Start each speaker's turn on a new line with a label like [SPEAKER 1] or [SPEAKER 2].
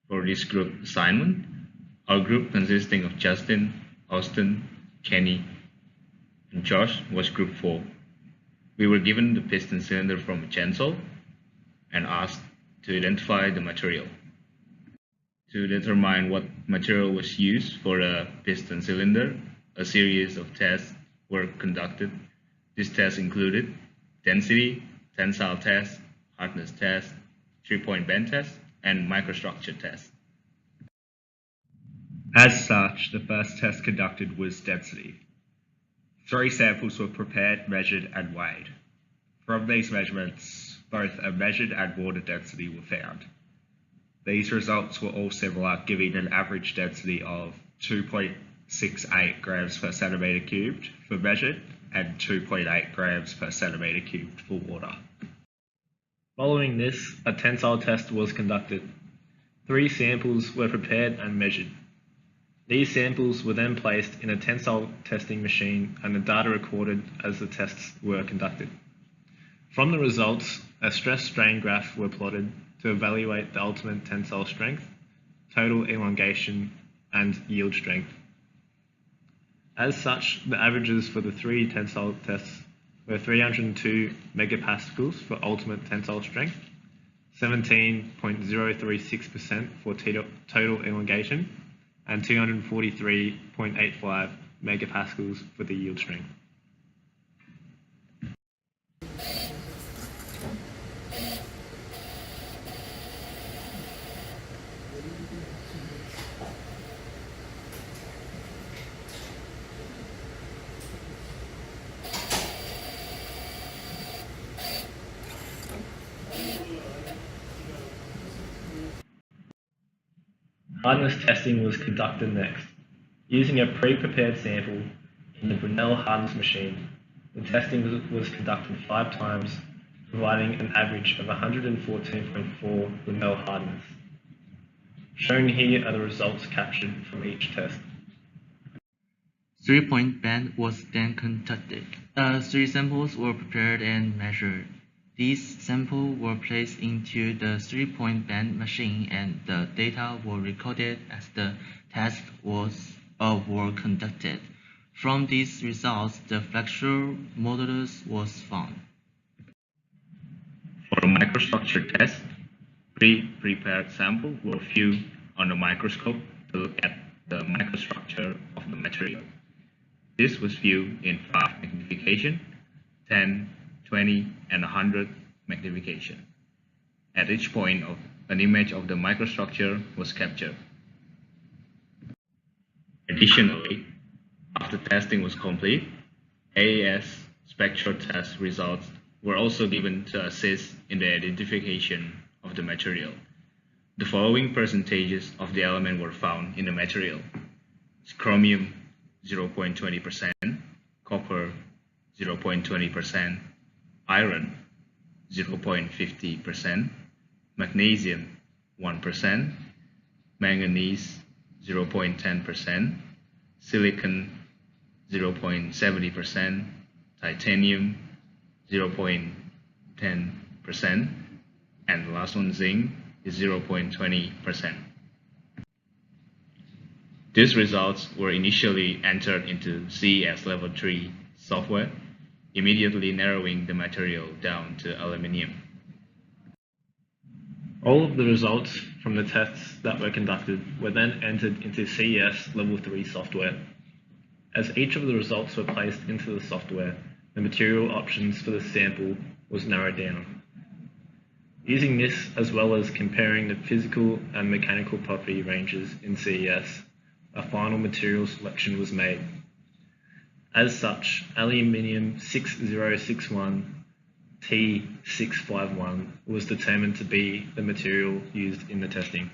[SPEAKER 1] For this group assignment, our group consisting of Justin, Austin, Kenny, and Josh was group 4. We were given the piston cylinder from a chainsaw and asked to identify the material. To determine what material was used for the piston cylinder, a series of tests were conducted. These tests included density, tensile test, hardness test, 3-point bend test, and microstructure test.
[SPEAKER 2] As such, the first test conducted was density. 3 samples were prepared, measured, and weighed. From these measurements, both a measured and water density were found. These results were all similar, giving an average density of 2.68 grams per centimetre cubed for measured and 2.8 grams per centimetre cubed for water.
[SPEAKER 3] Following this, a tensile test was conducted. 3 samples were prepared and measured. These samples were then placed in a tensile testing machine and the data recorded as the tests were conducted. From the results, a stress-strain graph were plotted to evaluate the ultimate tensile strength, total elongation, and yield strength. As such, the averages for the 3 tensile tests were 302 megapascals for ultimate tensile strength, 17.036% for total elongation, and 243.85 megapascals for the yield strength. Hardness testing was conducted next. Using a pre-prepared sample in the Brunel hardness machine, the testing was conducted 5 times, providing an average of 114.4 Brunel hardness. Shown here are the results captured from each test.
[SPEAKER 4] 3-point bend was then conducted. 3 samples were prepared and measured. These samples were placed into the 3-point bend machine and the data were recorded as the tests were conducted. From these results, the flexure modulus was found.
[SPEAKER 1] For a microstructure test, pre-prepared samples were viewed on the microscope to look at the microstructure of the material. This was viewed in 5 magnification, 10, 20, and 100 magnification. At each point, an image of the microstructure was captured. Additionally, after testing was complete, AAS spectral test results were also given to assist in the identification of the material. The following percentages of the element were found in the material: chromium 0.20%, copper 0.20%, iron 0.50%, magnesium 1%, manganese 0.10%, silicon 0.70%, titanium 0.10%, and the last one, zinc, is 0.20%. These results were initially entered into CES Level 3 software, immediately narrowing the material down to aluminium.
[SPEAKER 3] All of the results from the tests that were conducted were then entered into CES Level 3 software. As each of the results were placed into the software, the material options for the sample was narrowed down. Using this, as well as comparing the physical and mechanical property ranges in CES, a final material selection was made. As such, aluminium 6061 T651 was determined to be the material used in the testing.